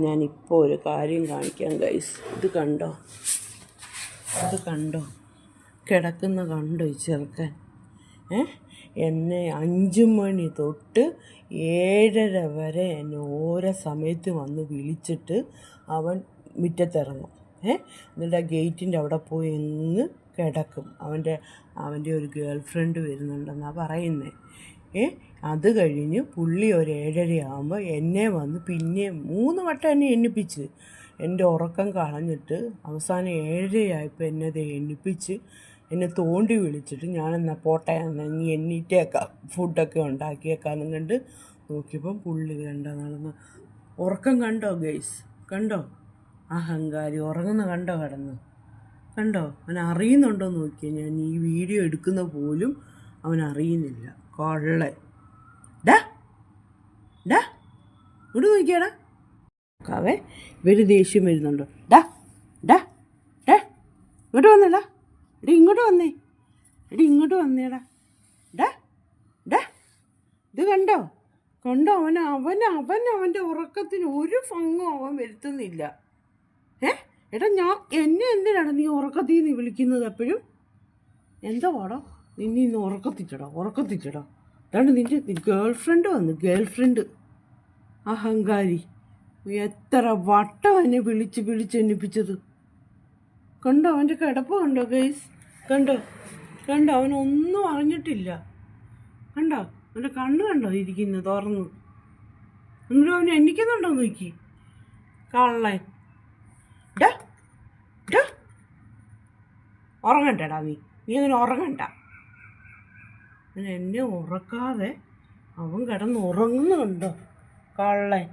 ഞാനിപ്പോൾ ഒരു കാര്യം കാണിക്കാം ഗൈസ്. ഇത് കണ്ടോ, കിടക്കുന്ന കണ്ടോ ഈ ചെറുക്കൻ? എന്നെ 5 മണി തൊട്ട് 7:30 വരെ എന്നെ ഓരോ സമയത്ത് വന്ന് വിളിച്ചിട്ട് അവൻ മുറ്റത്തിറങ്ങും. എന്നിട്ട് ആ ഗേറ്റിൻ്റെ അവിടെ പോയി എങ്ങ് കിടക്കും. അവൻ്റെ ഒരു ഗേൾ ഫ്രണ്ട് വരുന്നുണ്ടെന്നാണ് പറയുന്നത്. അത് കഴിഞ്ഞ് പുള്ളി ഒരു 7:30 ആകുമ്പോൾ എന്നെ വന്ന് പിന്നെ 3 വട്ടം എന്നെ എണ്ണിപ്പിച്ച് എൻ്റെ ഉറക്കം കളഞ്ഞിട്ട് അവസാനം 7:30 ആയപ്പോൾ എന്നെ എണ്ണിപ്പിച്ച് എന്നെ തോണ്ടി വിളിച്ചിട്ട് ഞാനെന്നാൽ പോട്ടെ നീ എണ്ണീറ്റേക്കാം, ഫുഡൊക്കെ ഉണ്ടാക്കിയേക്കാന്നും കണ്ട് നോക്കിയപ്പം പുള്ളി നടന്ന് ഉറക്കം കണ്ടോ ഗൈസ്? കണ്ടോ അഹങ്കാരി ഉറങ്ങുന്ന കണ്ടോ? കണ്ടോ? അവൻ അറിയുന്നുണ്ടോ നോക്കിയാൽ ഞാൻ ഈ വീഡിയോ എടുക്കുന്ന പോലും അവൻ അറിയുന്നില്ല. കൊള്ളൻ ഇവിടെ നോക്കിയാടാ കാവേ, ഇവർ ദേഷ്യം വരുന്നുണ്ടോ? ഇങ്ങോട്ട് വന്നേടാ, ഇങ്ങോട്ട് വന്നേടാ. ഇത് കണ്ടോ അവൻ്റെ ഉറക്കത്തിന് ഒരു ഭംഗവും അവൻ വരുത്തുന്നില്ല. എന്നെ എന്തിനാണ് നീ ഉറക്കത്തിൽ നിന്ന് വിളിക്കുന്നത് എപ്പോഴും? എന്താ പാടോ നിന്നെ ഇന്ന് ഉറക്കത്തിച്ചടോ. അതാണ് നിൻ്റെ ഗേൾ ഫ്രണ്ട് അഹങ്കാരി. എത്ര വട്ടം എന്നെ വിളിച്ച് എണ്ണിപ്പിച്ചത്. കണ്ടോ അവൻ്റെ കിടപ്പ് കണ്ടോ ഗൈസ്? കണ്ടോ അവനൊന്നും അറിഞ്ഞിട്ടില്ല. കണ്ടോ അവൻ്റെ കണ്ണ് കണ്ടോ ഇരിക്കുന്നത് തുറന്ന്? എന്നിട്ട് അവൻ എണ്ണിക്കുന്നുണ്ടോ നോക്കി? കള്ളൻ. ഉറങ്ങണ്ടടാ നീ അങ്ങനെ ഉറങ്ങണ്ട. എന്നെ ഉറക്കാതെ അവൻ കിടന്ന് ഉറങ്ങുന്നുണ്ടോ കള്ളൻ?